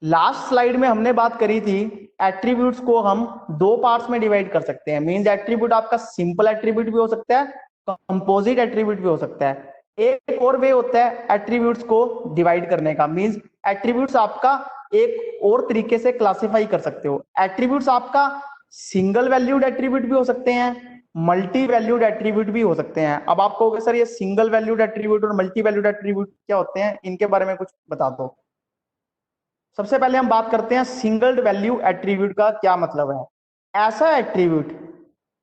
Last slide में हमने बात करी थी एट्रीब्यूट्स को हम दो पार्ट्स में डिवाइड कर सकते हैं। मींस एट्रीब्यूट आपका सिंपल एट्रीब्यूट भी हो सकता है, कंपोजिट एट्रीब्यूट भी हो सकता है। एक और वे होता है एट्रीब्यूट्स को डिवाइड करने का। मींस एट्रीब्यूट्स आपका एक और तरीके से क्लासिफाई कर सकते हो। एट्रीब्यूट्स आपका सिंगल वैल्यूड एट्रीब्यूट भी हो सकते हैं, मल्टी वैल्यूड एट्रीब्यूट भी हो सकते हैं। अब आप कहोगे सर ये सिंगल वैल्यूड एट्रीब्यूट और मल्टी वैल्यूड एट्रीब्यूट क्या होते हैं, इनके बारे में कुछ बता दो। सबसे पहले हम बात करते हैं सिंगल वैल्यू एट्रीब्यूट का क्या मतलब है। ऐसा एट्रीब्यूट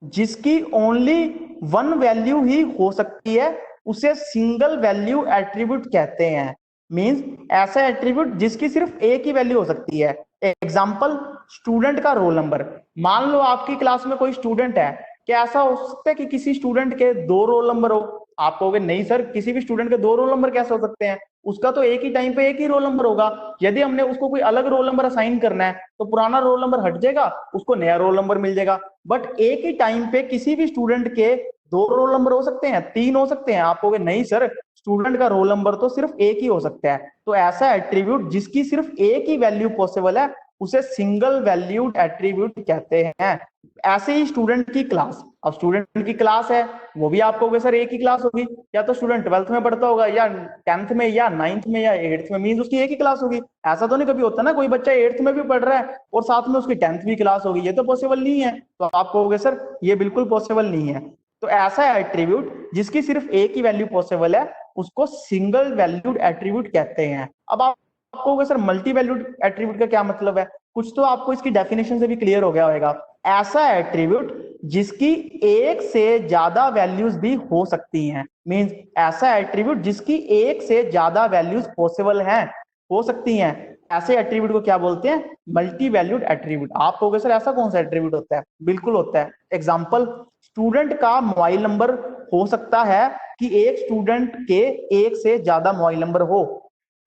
जिसकी ओनली वन वैल्यू ही हो सकती है उसे सिंगल वैल्यू एट्रीब्यूट कहते हैं। मींस ऐसा एट्रीब्यूट जिसकी सिर्फ एक ही वैल्यू हो सकती है। एग्जांपल, स्टूडेंट का रोल नंबर। मान लो आपकी क्लास में कोई स्टूडेंट है, क्या ऐसा हो सकता है कि किसी स्टूडेंट के दो रोल नंबर हो? आप कहोगे नहीं सर, किसी भी स्टूडेंट के दो रोल नंबर कैसे हो सकते हैं, उसका तो एक ही टाइम पे एक ही रोल नंबर होगा। यदि हमने उसको कोई अलग रोल नंबर असाइन करना है तो पुराना रोल नंबर हट जाएगा, उसको नया रोल नंबर मिल जाएगा। बट एक ही टाइम पे किसी भी स्टूडेंट के दो रोल नंबर हो सकते हैं, तीन हो सकते हैं? आप कहोगे नहीं सर, स्टूडेंट का रोल नंबर तो सिर्फ एक ही हो सकता है। तो ऐसा एट्रीब्यूट जिसकी सिर्फ एक ही वैल्यू पॉसिबल है उसे सिंगल वैल्यूड एट्रीब्यूट कहते हैं। ऐसे ही स्टूडेंट की क्लास। अब स्टूडेंट की क्लास है, वो भी आप कहोगे सर एक ही क्लास होगी, या तो स्टूडेंट 12th में पढ़ता होगा या 10th में या 9th में या 8th में, मींस उसकी एक ही क्लास होगी। ऐसा तो नहीं कभी होता ना, कोई बच्चा 8th में भी पढ़ रहा है और साथ में उसकी 10th भी क्लास होगी, ये तो पॉसिबल नहीं है। तो आप कहोगे सर ये बिल्कुल पॉसिबल नहीं है। तो ऐसा एट्रीब्यूट जिसकी सिर्फ एक ही वैल्यू पॉसिबल है उसको सिंगल वैल्यूड एट्रीब्यूट कहते हैं। अब आप कहोगे सर मल्टी वैल्यूड एट्रीब्यूट का क्या मतलब है? कुछ तो आपको इसकी डेफिनेशन से भी क्लियर हो गया होगा। ऐसा एट्रीब्यूट जिसकी एक से ज्यादा वैल्यूज भी हो सकती हैं। मींस ऐसा एट्रीब्यूट जिसकी एक से ज्यादा वैल्यूज पॉसिबल हैं, हो सकती हैं, ऐसे एट्रीब्यूट को क्या बोलते हैं? Multi valued attribute. आप कहोगे सर ऐसा कौन सा एट्रीब्यूट होता है? बिल्कुल होता है। एग्जांपल, स्टूडेंट का मोबाइल नंबर हो सकता है कि एक स्टूडेंट के एक से ज्यादा मोबाइल नंबर हो।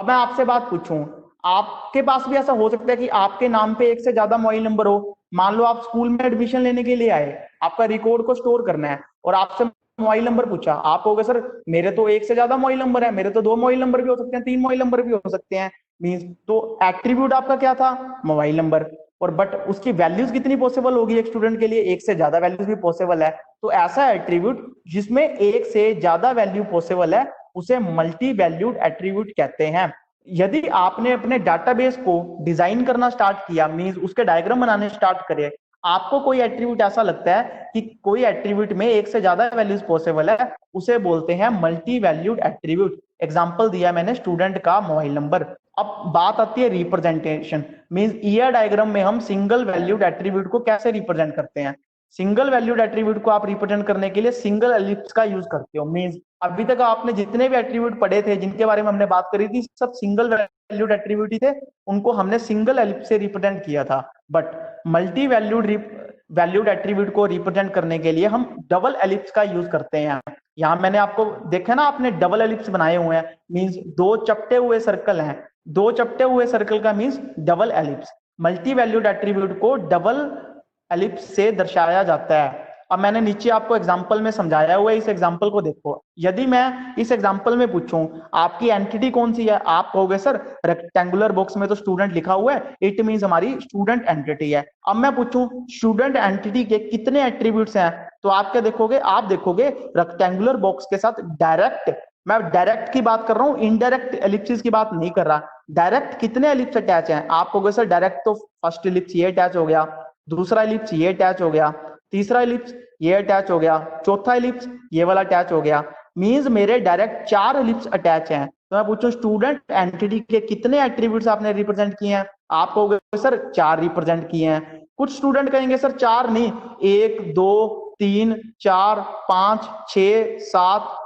अब मैं आपसे बात पूछूं, आपके पास भी ऐसा हो सकता है कि आपके नाम पे एक से ज्यादा मोबाइल नंबर हो। मान लो आप स्कूल में एडमिशन लेने के लिए आए, आपका रिकॉर्ड को स्टोर करना है और आपसे मोबाइल नंबर पूछा, आप कहोगे सर मेरे तो एक से ज्यादा मोबाइल नंबर है, मेरे तो दो मोबाइल नंबर भी हो सकते हैं, तीन मोबाइल नंबर भी हो सकते हैं। मींस तो एट्रीब्यूट आपका क्या था? Mobile number. और बट उसकी वैल्यूज कितनी पॉसिबल होगी एक स्टूडेंट के लिए? एक से ज्यादा वैल्यूज भी पॉसिबल है। तो ऐसा एट्रीब्यूट जिसमें एक से ज्यादा वैल्यू पॉसिबल है उसे मल्टी वैल्यूड एट्रीब्यूट कहते हैं। यदि आपने अपने डाटाबेस को डिजाइन करना स्टार्ट किया, मींस उसके डायग्राम बनाने स्टार्ट करे, आपको कोई एट्रीब्यूट ऐसा लगता है कि कोई एट्रीब्यूट में एक से ज्यादा वैल्यूज पॉसिबल है, उसे बोलते हैं मल्टी वैल्यूड एट्रीब्यूट। एग्जांपल दिया मैंने स्टूडेंट का मोबाइल नंबर। अब बात आती है रिप्रेजेंटेशन। मींस ईयर डायग्राम में हम सिंगल वैल्यूड एट्रीब्यूट को कैसे रिप्रेजेंट करते हैं? सिंगल वैल्यूड एट्रीब्यूट को आप रिप्रेजेंट करने के लिए सिंगल एलिप्स का यूज करते हो। मींस अभी तक आपने जितने भी एट्रीब्यूट पढ़े थे जिनके बारे में हमने बात करी थी, सब सिंगल वैल्यूड एट्रीब्यूट ही थे, उनको हमने सिंगल एलिप्स से रिप्रेजेंट किया था। बट मल्टी वैल्यूड एट्रीब्यूट को रिप्रेजेंट करने के लिए हम डबल एलिप्स का यूज करते हैं। यहाँ मैंने आपको देखा ना, आपने डबल एलिप्स बनाए हुए हैं, मींस दो चपटे हुए सर्कल हैं, दो चपटे हुए सर्कल का means double ellipse. Multi valued attribute को डबल एलिप्स से दर्शाया जाता है। अब मैंने नीचे आपको एग्जांपल में समझाया हुआ है, इस एग्जांपल को देखो। यदि मैं इस एग्जांपल में पूछूं आपकी एंटिटी कौन सी है, आप कहोगे सर रेक्टेंगुलर बॉक्स में तो स्टूडेंट लिखा हुआ है, इट मींस हमारी स्टूडेंट एंटिटी है। अब मैं पूछूं स्टूडेंट एंटिटी के कितने एट्रीब्यूट्स हैं, तो आप क्या देखोगे? आप देखोगे रेक्टेंगुलर बॉक्स के साथ डायरेक्ट, मैं डायरेक्ट की बात कर रहा हूं, इनडायरेक्ट एलिप्सिस की बात नहीं कर रहा। डायरेक्ट कितने एलिप्स अटैच हैं? आप कहोगे सर डायरेक्ट तो फर्स्ट एलिप्स ये अटैच हो गया, दूसरा एलिप्स ये अटैच हो गया, तीसरा एलिप्स ये अटैच हो गया, चौथा एलिप्स ये वाला अटैच हो गया। मींस मेरे डायरेक्ट चार एलिप्स अटैच हैं। तो मैं पूछूं स्टूडेंट एंटिटी के कितने एट्रीब्यूट्स आपने रिप्रेजेंट किए हैं? आप कहोगे सर चार रिप्रेजेंट किए हैं। कुछ स्टूडेंट कहेंगे सर चार नहीं, एक दो तीन चार पांच छह सात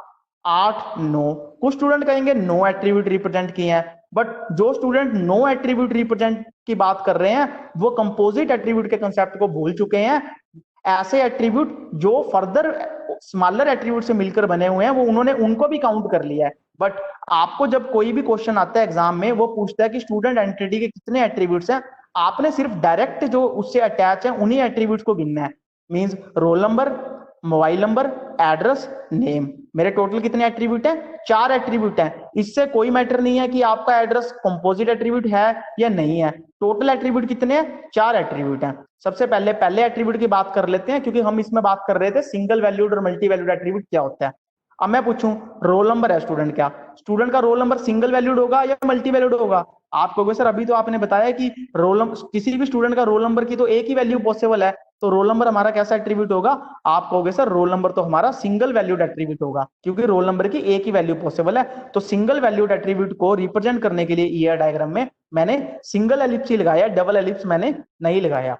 आठ नौ। कुछ स्टूडेंट कहेंगे नो एट्रीब्यूट रिप्रेजेंट किए हैं। बट जो स्टूडेंट नो एट्रीब्यूट रिप्रेजेंट की बात कर रहे हैं वो कंपोजिट एट्रीब्यूट के कंसेप्ट को भूल चुके हैं। ऐसे एट्रीब्यूट जो फर्दर स्मॉलर एट्रीब्यूट से मिलकर बने हुए हैं वो उन्होंने उनको भी काउंट कर लिया है। बट आपको जब कोई भी क्वेश्चन आता है एग्जाम में, वो पूछता है कि स्टूडेंट एंटिटी के कितने एट्रीब्यूट्स हैं, आपने सिर्फ डायरेक्ट जो उससे अटैच है उन्हीं एट्रीब्यूट्स को गिनना है। Means roll number, mobile number, address, name, मेरे टोटल कितने एट्रीब्यूट हैं? 4 एट्रीब्यूट हैं। इससे कोई मैटर नहीं है कि आपका एड्रेस कंपोजिट एट्रीब्यूट है या नहीं है। टोटल एट्रीब्यूट कितने हैं? 4 एट्रीब्यूट हैं। सबसे पहले एट्रीब्यूट की बात कर लेते हैं, क्योंकि हम इसमें बात कर रहे थे सिंगल वैल्यूड और मल्टी वैल्यूड एट्रीब्यूट क्या होता है। अब मैं पूछूं, रोल नंबर है स्टूडेंट का, स्टूडेंट का रोल नंबर सिंगल वैल्यूड होगा या मल्टी वैल्यूड होगा? आप कहोगे सर अभी तो आपने बताया कि रोल नंबर, किसी भी स्टूडेंट का रोल नंबर की तो एक ही वैल्यू पॉसिबल है, तो रोल नंबर हमारा कैसा एट्रीब्यूट होगा? आप कहोगे सर रोल नंबर तो हमारा सिंगल वैल्यूड एट्रीब्यूट होगा, क्योंकि रोल नंबर की एक ही वैल्यू पॉसिबल है। तो सिंगल वैल्यूड एट्रीब्यूट को रिप्रेजेंट करने के लिए ईआर डायग्राम में मैंने सिंगल एलिप्स ही लगाया, डबल एलिप्स मैंने नहीं लगाया।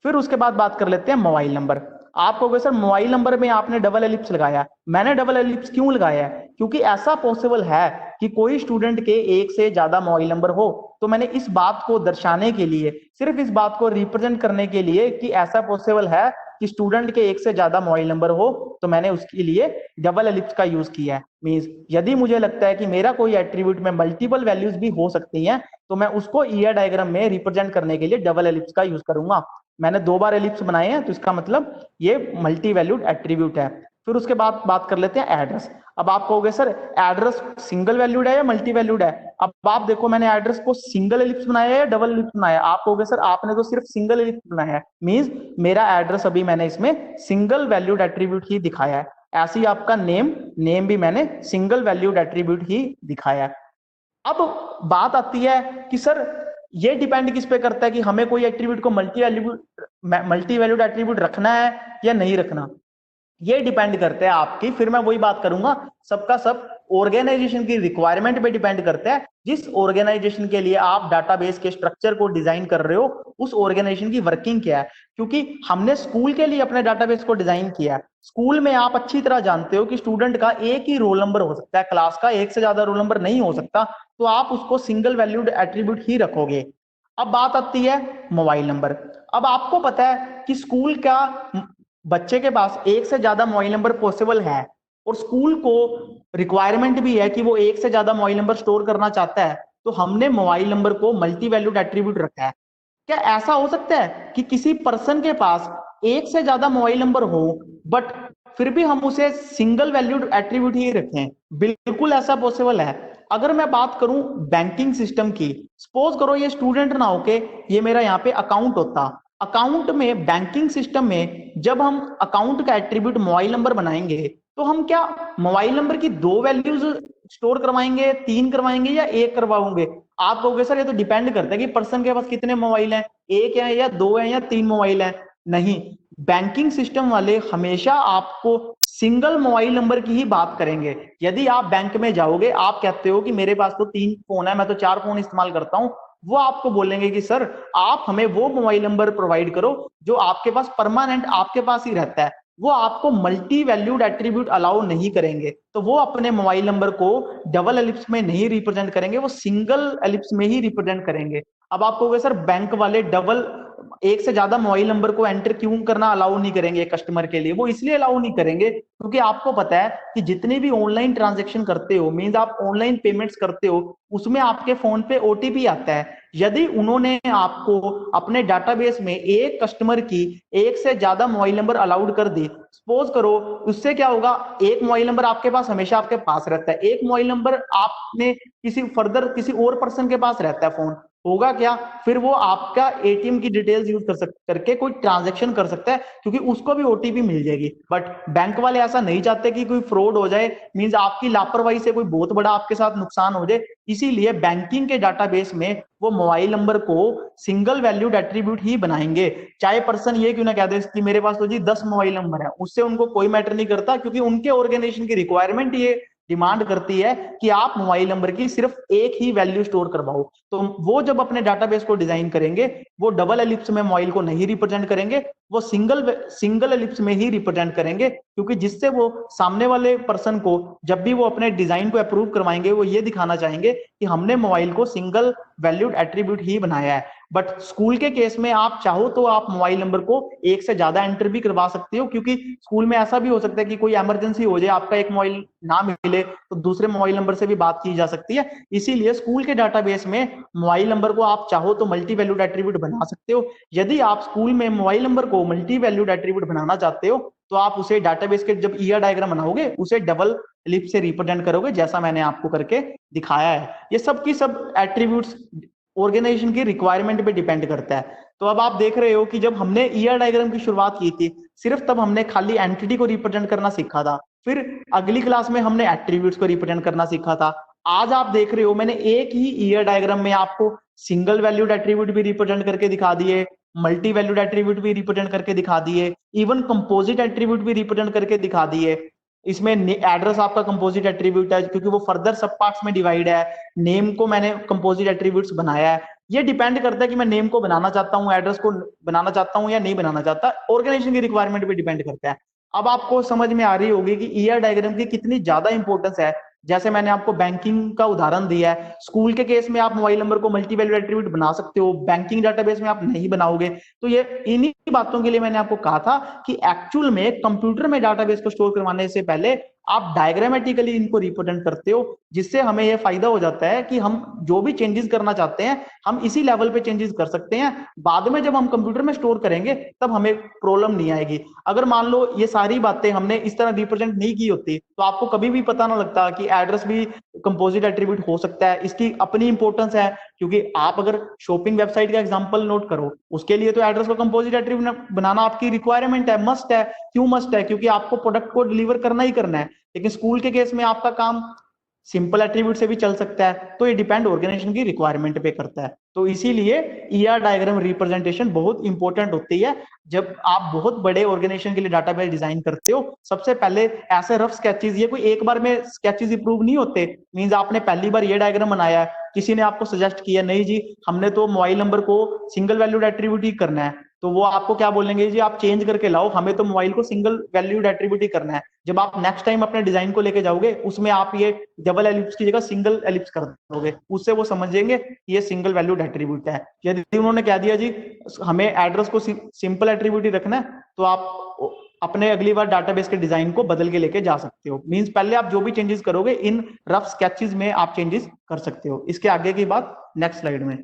फिर उसके बाद बात कर लेते हैं मोबाइल नंबर। आप कहोगे सर मोबाइल नंबर में आपने डबल एलिप्स लगाया, मैंने डबल एलिप्स क्यों लगाया है? क्योंकि ऐसा पॉसिबल है कि कोई स्टूडेंट के एक से ज्यादा मोबाइल नंबर हो, तो मैंने इस बात को दर्शाने के लिए, सिर्फ इस बात को रिप्रेजेंट करने के लिए कि ऐसा पॉसिबल है कि स्टूडेंट के एक से ज्यादा मोबाइल नंबर हो, तो मैंने उसके लिए डबल एलिप्स का यूज किया है। मींस यदि मुझे लगता है कि मेरा कोई एट्रीब्यूट में मल्टीपल वैल्यूज भी हो सकती हैं, तो मैं उसको ईआर डायग्राम में रिप्रेजेंट करने के लिए डबल एलिप्स का यूज करूंगा। मैंने 2 बार एलिप्स बनाए हैं, तो इसका मतलब ये मल्टी वैल्यूड एट्रीब्यूट है। फिर उसके बाद बात कर लेते हैं एड्रेस। अब आप कहोगे सर एड्रेस सिंगल वैल्यूड है या मल्टी वैल्यूड है? अब आप देखो मैंने एड्रेस को सिंगल एलिप्स बनाया है या डबल एलिप्स बनाया है? आप कहोगे सर आपने तो सिर्फ सिंगल एलिप्स बनाया है, मींस मेरा एड्रेस अभी मैंने इसमें सिंगल वैल्यूड एट्रीब्यूट ही दिखाया है। ऐसे ही आपका नेम भी मैंने सिंगल वैल्यूड एट्रीब्यूट ही दिखाया है। अब बात आती है कि सर ये डिपेंड किस पे करता है कि हमें कोई एट्रीब्यूट को मल्टी वैल्यूड एट्रीब्यूट रखना है या नहीं रखना। ये डिपेंड करता है आपकी, फिर मैं वही बात करूंगा, सबका सब ऑर्गेनाइजेशन की रिक्वायरमेंट पे डिपेंड करता है। जिस ऑर्गेनाइजेशन के लिए आप डाटाबेस के स्ट्रक्चर को डिजाइन कर रहे हो, उस ऑर्गेनाइजेशन की वर्किंग क्या है। क्योंकि हमने स्कूल के लिए अपने डाटाबेस को डिजाइन किया है। स्कूल में आप अच्छी तरह जानते हो कि स्टूडेंट का एक ही रोल नंबर हो सकता है, क्लास का एक से ज्यादा रोल नंबर नहीं हो सकता, तो आप उसको सिंगल वैल्यूड एट्रीब्यूट ही रखोगे। अब बात आती है मोबाइल नंबर। अब आपको पता है कि स्कूल का बच्चे के पास एक से ज्यादा मोबाइल नंबर पॉसिबल है, और स्कूल को रिक्वायरमेंट भी है कि वो एक से ज्यादा मोबाइल नंबर स्टोर करना चाहता है, तो हमने मोबाइल नंबर को मल्टी वैल्यूड एट्रीब्यूट रखा है। क्या ऐसा हो सकता है कि किसी पर्सन के पास एक से ज्यादा मोबाइल नंबर हो, बट फिर भी हम उसे सिंगल वैल्यूड एट्रीब्यूट ही रखें? बिल्कुल ऐसा पॉसिबल है। अगर मैं बात करूं बैंकिंग सिस्टम की, सपोज करो ये स्टूडेंट ना होके ये मेरा यहाँ पे अकाउंट होता। अकाउंट में, बैंकिंग सिस्टम में जब हम अकाउंट का एट्रीब्यूट मोबाइल नंबर बनाएंगे, तो हम क्या मोबाइल नंबर की 2 वैल्यूज स्टोर करवाएंगे, 3 करवाएंगे या 1 करवाओगे? आप कहोगे सर ये तो डिपेंड करता है कि पर्सन के पास कितने मोबाइल हैं, 1 है या 2 है या 3 मोबाइल है। नहीं, बैंकिंग सिस्टम वाले हमेशा आपको सिंगल मोबाइल नंबर की ही बात करेंगे। यदि आप बैंक में जाओगे, आप कहते हो कि मेरे पास तो 3 फोन है, मैं तो 4 फोन इस्तेमाल करता हूं, वो आपको बोलेंगे कि सर आप हमें वो मोबाइल नंबर प्रोवाइड करो जो आपके पास परमानेंट आपके पास ही रहता है। वो आपको मल्टी वैल्यूड एट्रीब्यूट अलाउ नहीं करेंगे। तो वो अपने मोबाइल नंबर को डबल एलिप्स में नहीं रिप्रेजेंट करेंगे, वो सिंगल एलिप्स में ही रिप्रेजेंट करेंगे। अब आप कहोगे सर बैंक वाले डबल, एक से ज्यादा मोबाइल नंबर को एंटर क्यों करना अलाउ नहीं करेंगे कस्टमर के लिए? वो इसलिए अलाउ नहीं करेंगे क्योंकि आपको पता है कि जितनी भी ऑनलाइन ट्रांजेक्शन करते हो, मींस आप ऑनलाइन पेमेंट्स करते हो, उसमें आपके फोन पे ओटीपी आता है। यदि उन्होंने आपको अपने डाटाबेस में एक कस्टमर की एक से ज्यादा मोबाइल नंबर अलाउड कर दी, सपोज करो, उससे क्या होगा, एक मोबाइल नंबर आपके पास हमेशा आपके पास रहता है, एक मोबाइल नंबर आपने किसी और पर्सन के पास रहता है फोन, होगा क्या, फिर वो आपका एटीएम की डिटेल्स यूज करके कोई ट्रांजैक्शन कर सकता है, क्योंकि उसको भी ओटीपी मिल जाएगी। बट बैंक वाले ऐसा नहीं चाहते कि कोई फ्रॉड हो जाए, मींस आपकी लापरवाही से कोई बहुत बड़ा आपके साथ नुकसान हो जाए। इसीलिए बैंकिंग के डाटाबेस में वो मोबाइल नंबर को सिंगल वैल्यूड एट्रीब्यूट ही बनाएंगे। चाहे पर्सन ये क्यों ना कह दे कि मेरे पास तो जी 10 मोबाइल नंबर है, उससे उनको कोई मैटर नहीं करता, क्योंकि उनके ऑर्गेनाइजेशन की रिक्वायरमेंट ये डिमांड करती है कि आप मोबाइल नंबर की सिर्फ एक ही वैल्यू स्टोर करवाओ। तो वो जब अपने डाटाबेस को डिजाइन करेंगे, वो डबल एलिप्स में मोबाइल को नहीं रिप्रेजेंट करेंगे, वो सिंगल एलिप्स में ही रिप्रेजेंट करेंगे, क्योंकि जिससे वो सामने वाले पर्सन को जब भी वो अपने डिजाइन को अप्रूव करवाएंगे, वो ये दिखाना चाहेंगे कि हमने मोबाइल को सिंगल वैल्यूड एट्रीब्यूट ही बनाया है। बट स्कूल के केस में आप चाहो तो आप मोबाइल नंबर को एक से ज्यादा एंटर भी करवा सकते हो, क्योंकि स्कूल में ऐसा भी हो सकता है कि कोई इमरजेंसी हो जाए, आपका एक मोबाइल ना मिले, तो दूसरे मोबाइल नंबर से भी बात की जा सकती है। इसीलिए स्कूल के डाटाबेस में मोबाइल नंबर को आप चाहो तो मल्टी वैल्यूड एट्रीब्यूट बना सकते हो। यदि आप स्कूल में मोबाइल नंबर को मल्टी वैल्यूड एट्रीब्यूट बनाना चाहते हो तो आप उसे डाटाबेस के जब ईआर डायग्राम बनाओगे उसे डबल एलिप्स से रिप्रेजेंट करोगे, जैसा मैंने आपको करके दिखाया है। ये सब की सब एट्रीब्यूट्स ऑर्गेनाइजेशन की रिक्वायरमेंट पे डिपेंड करता है। तो अब आप देख रहे हो कि जब हमने ईआर डायग्राम की शुरुआत की थी, सिर्फ तब हमने खाली एंटिटी को रिप्रेजेंट करना सीखा था। फिर अगली क्लास में हमने एट्रीब्यूट्स को रिप्रेजेंट करना सीखा था। आज आप देख रहे हो मैंने एक ही ईआर डायग्राम में आपको सिंगल वैल्यूड एट्रीब्यूट भी रिप्रेजेंट करके दिखा दिए, मल्टी वैल्यूड एट्रीब्यूट भी रिप्रेजेंट करके दिखा दिए, इवन कंपोजिट एट्रीब्यूट भी रिप्रेजेंट करके दिखा दिए। इसमें एड्रेस आपका कंपोजिट एट्रीब्यूट है क्योंकि वो फर्दर सब पार्ट्स में डिवाइड है। नेम को मैंने कंपोजिट एट्रीब्यूट्स बनाया है। ये डिपेंड करता है कि मैं नेम को बनाना चाहता हूँ, एड्रेस को बनाना चाहता हूँ या नहीं बनाना चाहता, ऑर्गेनाइजेशन की रिक्वायरमेंट पे डिपेंड करता है। अब आपको समझ में आ रही होगी कि ईआर डायग्राम की कितनी ज्यादा इंपॉर्टेंस है। जैसे मैंने आपको बैंकिंग का उदाहरण दिया है, स्कूल के केस में आप मोबाइल नंबर को मल्टी वैल्यू एट्रीब्यूट बना सकते हो, बैंकिंग डाटाबेस में आप नहीं बनाओगे। तो ये इन्हीं बातों के लिए मैंने आपको कहा था कि एक्चुअल में कंप्यूटर में डाटाबेस को स्टोर करवाने से पहले आप डायग्रामेटिकली इनको रिप्रेजेंट करते हो, जिससे हमें यह फायदा हो जाता है कि हम जो भी चेंजेस करना चाहते हैं हम इसी लेवल पे चेंजेस कर सकते हैं। बाद में जब हम कंप्यूटर में स्टोर करेंगे तब हमें प्रॉब्लम नहीं आएगी। अगर मान लो ये सारी बातें हमने इस तरह रिप्रेजेंट नहीं की होती तो आपको कभी भी पता ना लगता कि एड्रेस भी कंपोजिट एट्रीब्यूट हो सकता है। इसकी अपनी इंपॉर्टेंस है क्योंकि आप अगर शॉपिंग वेबसाइट का एग्जांपल नोट करो, उसके लिए तो एड्रेस को कंपोजिट एट्रीब्यूट बनाना आपकी रिक्वायरमेंट है, मस्ट है। क्यों मस्ट है? क्योंकि आपको प्रोडक्ट को डिलीवर करना ही करना है। लेकिन स्कूल के केस में आपका काम सिंपल एट्रीब्यूट से भी चल सकता है। तो ये डिपेंड ऑर्गेनाइजेशन की रिक्वायरमेंट पे करता है। तो इसीलिए ईआर डायग्राम रिप्रेजेंटेशन बहुत इंपॉर्टेंट होती है। जब आप बहुत बड़े ऑर्गेनाइजेशन के लिए डाटाबेस डिजाइन करते हो, सबसे पहले ऐसे रफ स्केचेस, ये कोई एक बार में स्केचेस इंप्रूव नहीं होते। मींस आपने पहली बार ये डायग्राम बनाया है, किसी ने आपको सजेस्ट किया नहीं जी हमने तो मोबाइल नंबर को सिंगल वैल्यूड एट्रीब्यूट ही करना है, तो वो आपको क्या बोलेंगे जी आप चेंज करके लाओ, हमें तो मोबाइल को सिंगल वैल्यूड एट्रीब्यूट ही करना है। जब आप नेक्स्ट टाइम अपने डिजाइन को लेके जाओगे उसमें आप ये डबल एलिप्स की जगह सिंगल एलिप्स कर दोगे, उससे वो समझेंगे ये सिंगल वैल्यूड एट्रीब्यूट है। यदि उन्होंने कह दिया जी हमें एड्रेस को सिंपल एट्रीब्यूट ही रखना है, तो आप अपने अगली बार डाटाबेस के डिजाइन को बदल के लेके जा सकते हो। मींस पहले आप जो भी चेंजेस करोगे इन रफ स्केचेस में आप चेंजेस कर सकते हो। इसके आगे की बात नेक्स्ट स्लाइड में।